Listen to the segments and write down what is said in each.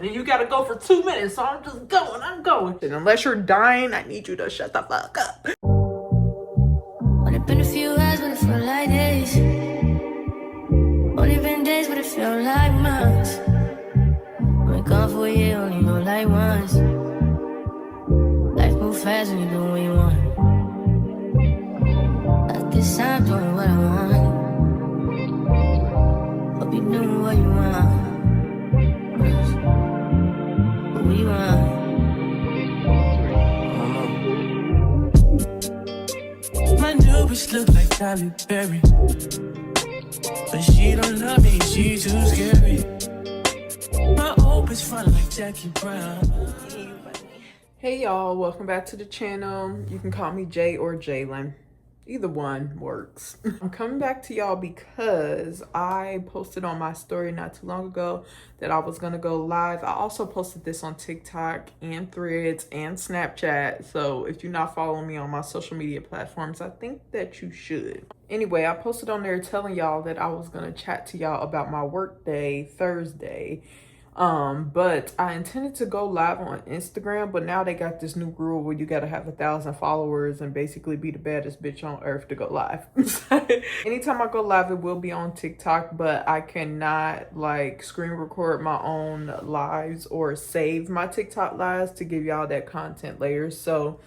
and you gotta go for 2 minutes, so I'm just going, I'm going. And unless you're dying, I need you to shut the fuck up. Only been a few hours, but it felt like days. Only been days, but it felt like months. Been gone for a year, only know like once. Life move fast when you do what you want. I guess I'm doing what I want. Hope you doing what you want. What you want. My new bitch look like Tyler Perry, but she don't love me, she too scary. My old bitch fun like Jackie Brown. Hey y'all, welcome back to the channel. You can call me Jay or Jalen. Either one works. I'm coming back to y'all because I posted on my story not too long ago that I was gonna go live. I also posted this on TikTok and Threads and Snapchat. So if you're not following me on my social media platforms, I think that you should. Anyway, I posted on there telling y'all that I was gonna chat to y'all about my work day Thursday. But I intended to go live on Instagram, but now they got this new rule where you gotta have 1,000 followers and basically be the baddest bitch on earth to go live. Anytime I go live, it will be on TikTok, but I cannot like screen record my own lives or save my TikTok lives to give y'all that content later. So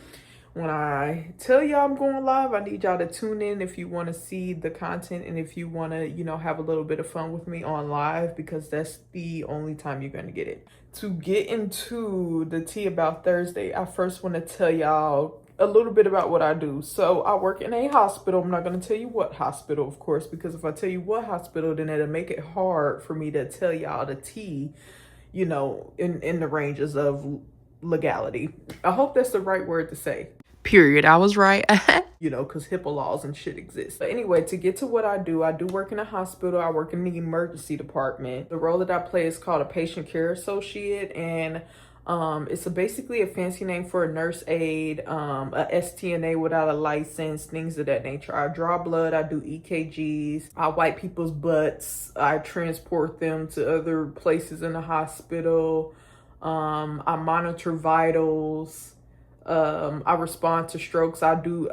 when I tell y'all I'm going live, I need y'all to tune in if you want to see the content and if you want to, you know, have a little bit of fun with me on live, because that's the only time you're going to get it. To get into the tea about Thursday, I first want to tell y'all a little bit about what I do. So I work in a hospital. I'm not going to tell you what hospital, of course, because if I tell you what hospital, then it'll make it hard for me to tell y'all the tea, you know, in the ranges of legality. I hope that's the right word to say. Period. I was right. You know, because HIPAA laws and shit exist. But anyway, to get to what I do work in a hospital. I work in the emergency department. The role that I play is called a patient care associate, and it's basically a fancy name for a nurse aide, a STNA without a license, things of that nature. I draw blood, I do EKGs, I wipe people's butts, I transport them to other places in the hospital, I monitor vitals. I respond to strokes. I do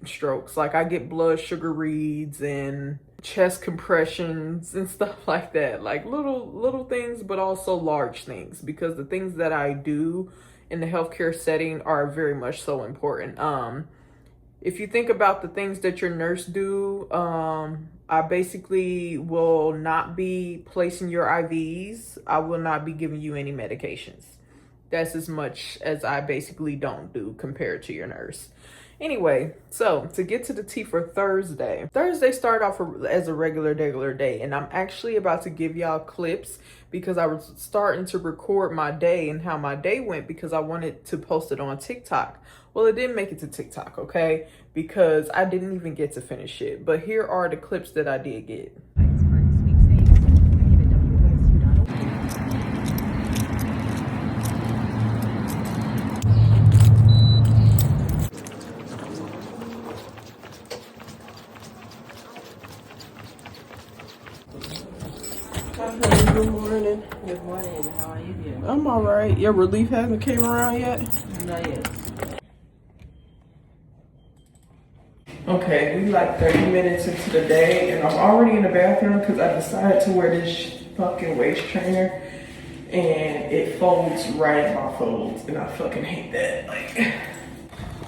strokes. Like I get blood sugar reads and chest compressions and stuff like that. Like little things, but also large things, because the things that I do in the healthcare setting are very much so important. If you think about the things that your nurse do, I basically will not be placing your IVs. I will not be giving you any medications. That's as much as I basically don't do compared to your nurse. Anyway, so to get to the tea for Thursday. Thursday started off as a regular day, and I'm actually about to give y'all clips because I was starting to record my day and how my day went because I wanted to post it on TikTok. Well, it didn't make it to TikTok, okay? Because I didn't even get to finish it. But here are the clips that I did get. Good morning. Good morning. How are you doing? I'm all right. Your relief hasn't came around yet? Not yet. Okay, we like 30 minutes into the day, and I'm already in the bathroom because I decided to wear this fucking waist trainer, and it folds right in my folds, and I fucking hate that. Like,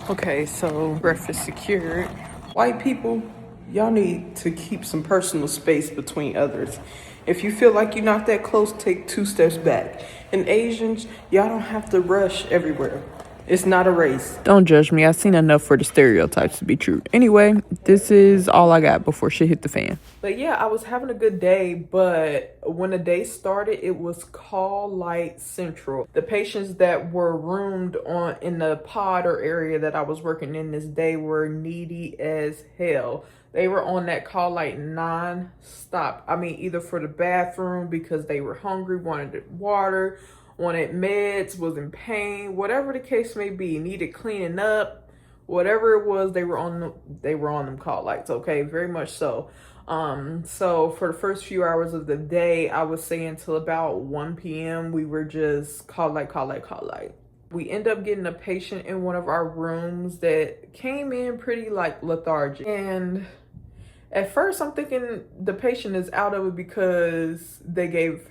okay, so breakfast secured. White people, y'all need to keep some personal space between others. If you feel like you're not that close, take 2 steps back. And Asians, y'all don't have to rush everywhere. It's not a race. Don't judge me. I've seen enough for the stereotypes to be true. Anyway, this is all I got before shit hit the fan. But yeah, I was having a good day, but when the day started, it was call light central. The patients that were roomed in the pod or area that I was working in this day were needy as hell. They were on that call light non-stop. I mean, either for the bathroom because they were hungry, wanted water, wanted meds, was in pain, whatever the case may be, needed cleaning up, whatever it was, they were on them call lights, okay? Very much so. So for the first few hours of the day, I would say until about 1 p.m., we were just call light. We end up getting a patient in one of our rooms that came in pretty like lethargic. And at first I'm thinking the patient is out of it because they gave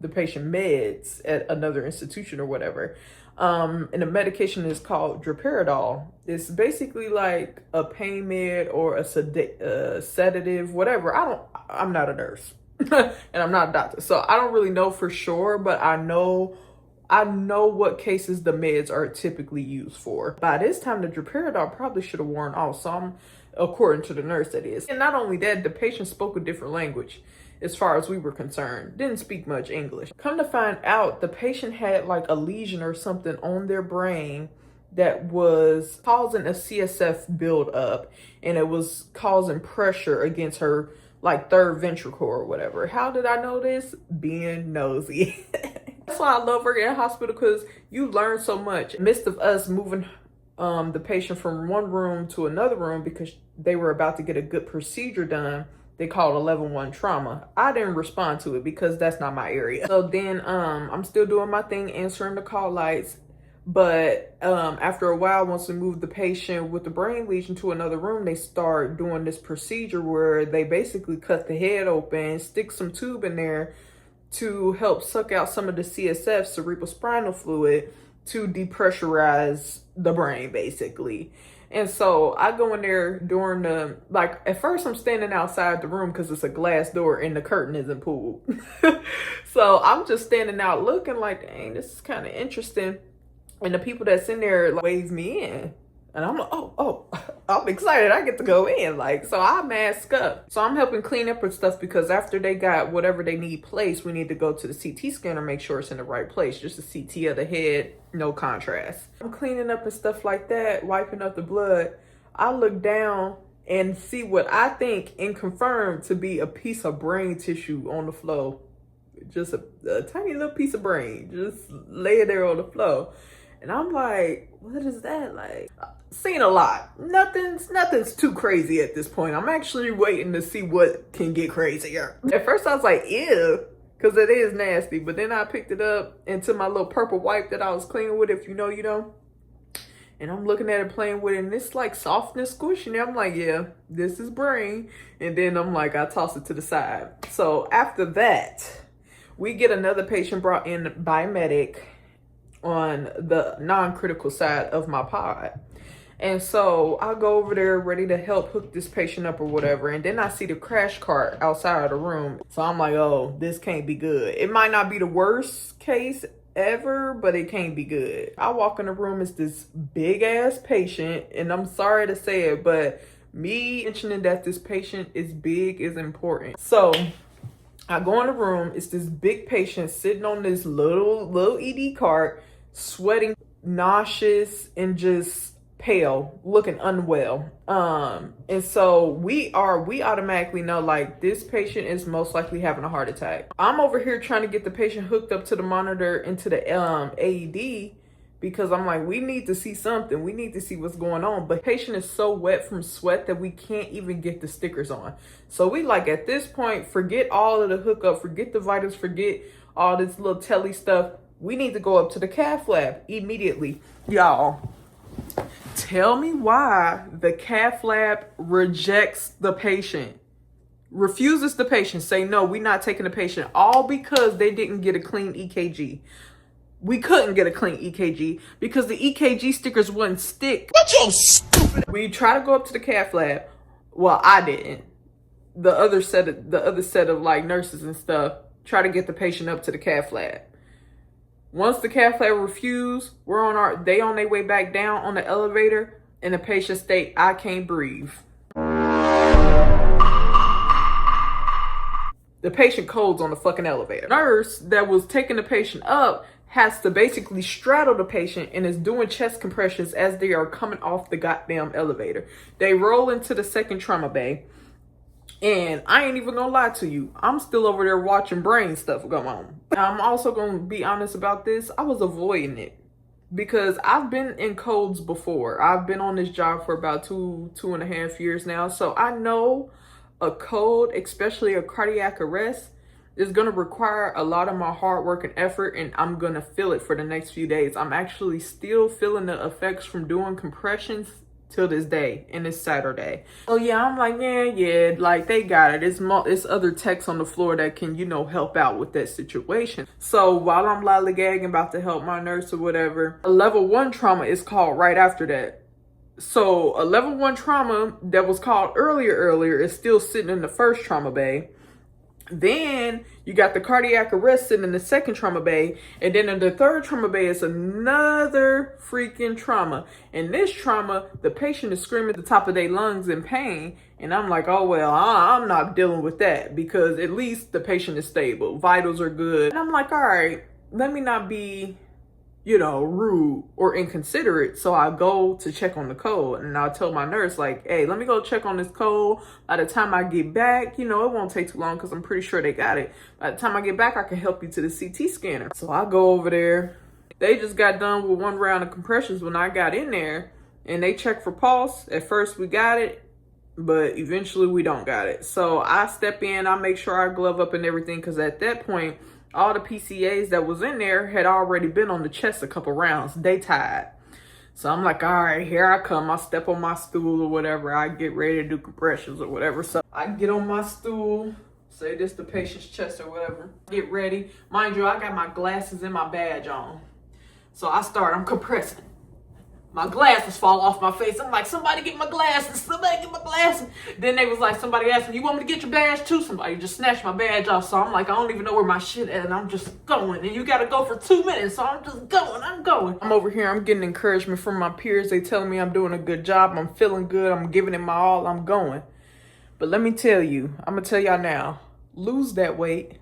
the patient meds at another institution or whatever. And the medication is called droperidol. It's basically like a pain med or a sedative, whatever. I'm not a nurse and I'm not a doctor, so I don't really know for sure, but I know what cases the meds are typically used for. By this time, the droperidol probably should have worn off. So I'm, according to the nurse, that is. And not only that, the patient spoke a different language as far as we were concerned. Didn't speak much English. Come to find out, the patient had like a lesion or something on their brain that was causing a CSF buildup, and it was causing pressure against her like third ventricle or whatever. How did I know this? Being nosy. That's why I love working at a hospital, because you learn so much. In the midst of us moving the patient from one room to another room because they were about to get a good procedure done, they called 11-1 trauma. I didn't respond to it because that's not my area. So then I'm still doing my thing, answering the call lights. But after a while, once we moved the patient with the brain lesion to another room, they start doing this procedure where they basically cut the head open, stick some tube in there to help suck out some of the CSF, cerebrospinal fluid, to depressurize the brain, basically. And so I go in there during the, like, at first I'm standing outside the room because it's a glass door and the curtain isn't pulled. So I'm just standing out looking like, dang, this is kind of interesting. And the people that's in there like, wave me in. And I'm like, oh, I'm excited. I get to go in. Like, so I mask up. So I'm helping clean up and stuff, because after they got whatever they need placed, we need to go to the CT scanner, make sure it's in the right place. Just a CT of the head, no contrast. I'm cleaning up and stuff like that, wiping up the blood. I look down and see what I think and confirm to be a piece of brain tissue on the floor. Just a tiny little piece of brain, just lay there on the floor. And I'm like, what is that? Like, seen a lot. Nothing's too crazy at this point. I'm actually waiting to see what can get crazier. At first I was like, ew, because it is nasty. But then I picked it up into my little purple wipe that I was cleaning with, if you know, you know. And I'm looking at it, playing with it, and it's like soft and squishy. And I'm like, yeah, this is brain. And then I'm like, I toss it to the side. So after that, we get another patient brought in by medic on the non-critical side of my pod. And so I go over there ready to help hook this patient up or whatever. And then I see the crash cart outside of the room. So I'm like, oh, this can't be good. It might not be the worst case ever, but it can't be good. I walk in the room, it's this big ass patient. And I'm sorry to say it, but me mentioning that this patient is big is important. So I go in the room, it's this big patient sitting on this little ED cart, sweating, nauseous, and just pale, looking unwell. And so we automatically know, like, this patient is most likely having a heart attack. I'm over here trying to get the patient hooked up to the monitor into the AED, because I'm like, we need to see something. We need to see what's going on. But patient is so wet from sweat that we can't even get the stickers on. So we, like, at this point, forget all of the hookup, forget the vitals, forget all this little telly stuff. We need to go up to the cath lab immediately. Y'all, tell me why the cath lab rejects the patient. Refuses the patient. Say, no, we're not taking the patient. All because they didn't get a clean EKG. We couldn't get a clean EKG because the EKG stickers wouldn't stick. What your stupid? We tried to go up to the cath lab. Well, I didn't. The other set of like nurses and stuff try to get the patient up to the cath lab. Once the cath lab refused, they on their way back down on the elevator, and the patient state, I can't breathe. The patient codes on the fucking elevator. Nurse that was taking the patient up has to basically straddle the patient and is doing chest compressions as they are coming off the goddamn elevator. They roll into the second trauma bay. And I ain't even gonna lie to you, I'm still over there watching brain stuff go on. I'm also gonna be honest about this. I was avoiding it because I've been in codes before. I've been on this job for about two and a half years now. So I know a code, especially a cardiac arrest, is going to require a lot of my hard work and effort, and I'm going to feel it for the next few days. I'm actually still feeling the effects from doing compressions till this day, and it's Saturday. So yeah, I'm like, yeah, like they got it. It's other techs on the floor that can, you know, help out with that situation. So while I'm lollygagging about to help my nurse or whatever, a level 1 trauma is called right after that. So a level 1 trauma that was called earlier is still sitting in the first trauma bay. Then you got the cardiac arrest sitting in the second trauma bay. And then in the third trauma bay is another freaking trauma. In this trauma, the patient is screaming at the top of their lungs in pain. And I'm like, oh, well, I'm not dealing with that, because at least the patient is stable. Vitals are good. And I'm like, all right, let me not be, you know, rude or inconsiderate. So I go to check on the code, and I'll tell my nurse, like, hey, let me go check on this code. By the time I get back, you know, it won't take too long because I'm pretty sure they got it. By the time I get back, I can help you to the CT scanner. So I go over there. They just got done with 1 round of compressions when I got in there, and they checked for pulse. At first we got it, but eventually we don't got it. So I step in, I make sure I glove up and everything, because at that point, all the PCAs that was in there had already been on the chest a couple rounds. They tied. So I'm like, all right, here I come. I step on my stool or whatever. I get ready to do compressions or whatever. So I get on my stool, say this the patient's chest or whatever. Get ready. Mind you, I got my glasses and my badge on. So I'm compressing. My glasses fall off my face. I'm like, somebody get my glasses. Somebody get my glasses. Then they was like, somebody asked me, you want me to get your badge too? Somebody just snatched my badge off. So I'm like, I don't even know where my shit at. And I'm just going. And you got to go for 2 minutes. So I'm just going. I'm over here. I'm getting encouragement from my peers. They telling me I'm doing a good job. I'm feeling good. I'm giving it my all. I'm going. But let me tell you, I'm going to tell y'all now, lose that weight.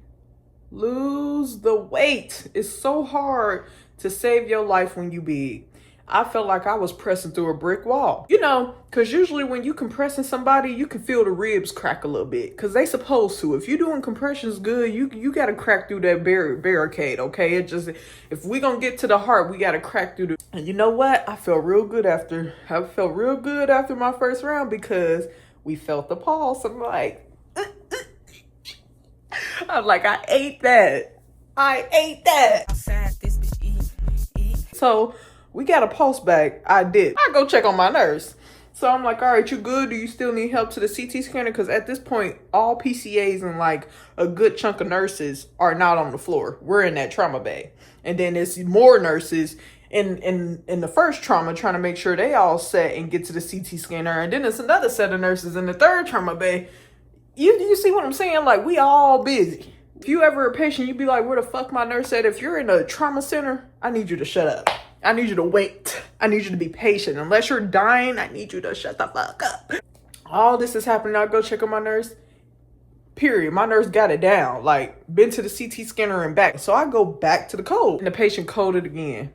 Lose the weight. It's so hard to save your life when you big. I felt like I was pressing through a brick wall. You know, because usually when you compressing somebody, you can feel the ribs crack a little bit. Because they supposed to. If you're doing compressions good, you got to crack through that barricade, okay? It just, if we going to get to the heart, we got to crack through the... And you know what? I felt real good after my first round, because we felt the pulse. I'm like, I ate that. So we got a pulse back. I did. I go check on my nurse. So I'm like, all right, you good? Do you still need help to the CT scanner? Because at this point, all PCAs and like a good chunk of nurses are not on the floor. We're in that trauma bay. And then there's more nurses in the first trauma trying to make sure they all set and get to the CT scanner. And then there's another set of nurses in the third trauma bay. You see what I'm saying? Like, we all busy. If you ever a patient, you be like, where the fuck my nurse at? If you're in a trauma center, I need you to shut up. I need you to wait. I need you to be patient. Unless you're dying, I need you to shut the fuck up. All this is happening. I go check on my nurse. Period. My nurse got it down. Like, been to the CT scanner and back. So I go back to the code. And the patient coded again.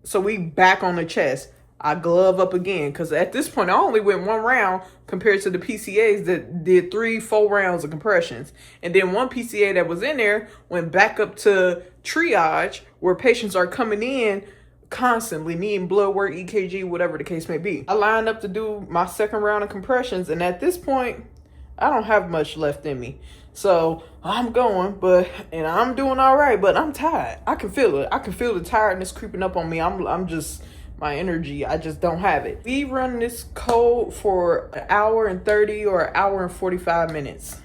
So we back on the chest. I glove up again. Because at this point, I only went 1 round compared to the PCAs that did 3-4 rounds of compressions. And then one PCA that was in there went back up to triage, where patients are coming in constantly needing blood work, EKG, whatever the case may be. I lined up to do my 2nd round of compressions, and at this point, I don't have much left in me. So I'm going, and I'm doing all right, but I'm tired. I can feel it. I can feel the tiredness creeping up on me. I'm just, my energy, I just don't have it. We run this code for 1 hour and 30 or 1 hour and 45 minutes.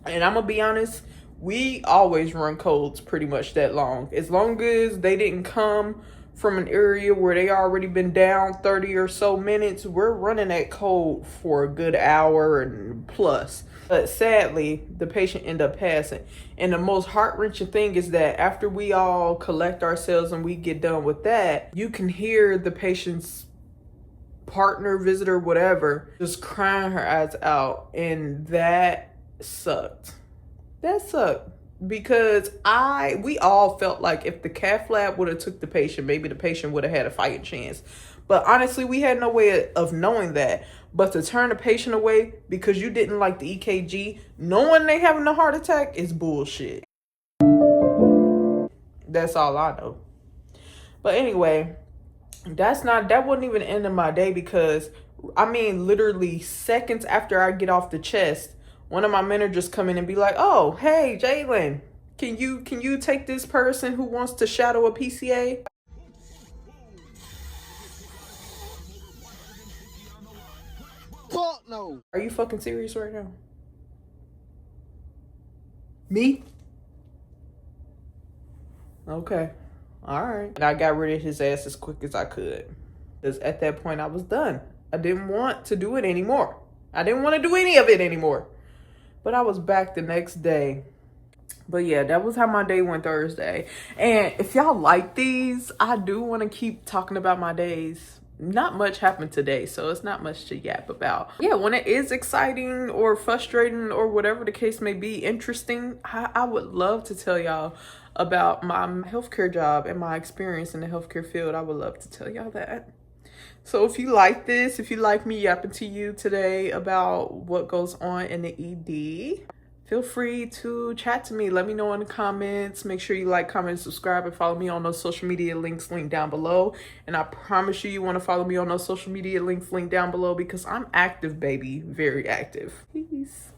And I'm gonna be honest, we always run codes pretty much that long. As long as they didn't come from an area where they already been down 30 or so minutes, we're running that code for a good hour and plus. But sadly, the patient ended up passing. And the most heart-wrenching thing is that after we all collect ourselves and we get done with that, you can hear the patient's partner, visitor, whatever, just crying her eyes out. And that sucked. That sucked. Because we all felt like if the cath lab would have took the patient, maybe the patient would have had a fighting chance. But honestly, we had no way of knowing that. But to turn the patient away because you didn't like the EKG, knowing they having a heart attack, is bullshit. That's all I know. But anyway, that wasn't even the end of my day, because I mean, literally seconds after I get off the chest, one of my managers come in and be like, oh, hey, Jalen, can you take this person who wants to shadow a PCA? Fuck no. Are you fucking serious right now? Me? Okay. All right. And I got rid of his ass as quick as I could. Because at that point, I was done. I didn't want to do it anymore. I didn't want to do any of it anymore. But I was back the next day. But yeah, that was how my day went Thursday. And if y'all like these, I do want to keep talking about my days. Not much happened today, so it's not much to yap about. Yeah, when it is exciting or frustrating or whatever the case may be, interesting, I would love to tell y'all about my healthcare job and my experience in the healthcare field. I would love to tell y'all that. So if you like this, if you like me yapping to you today about what goes on in the ED, feel free to chat to me. Let me know in the comments. Make sure you like, comment, subscribe, and follow me on those social media links linked down below. And I promise you want to follow me on those social media links linked down below because I'm active, baby. Very active. Peace.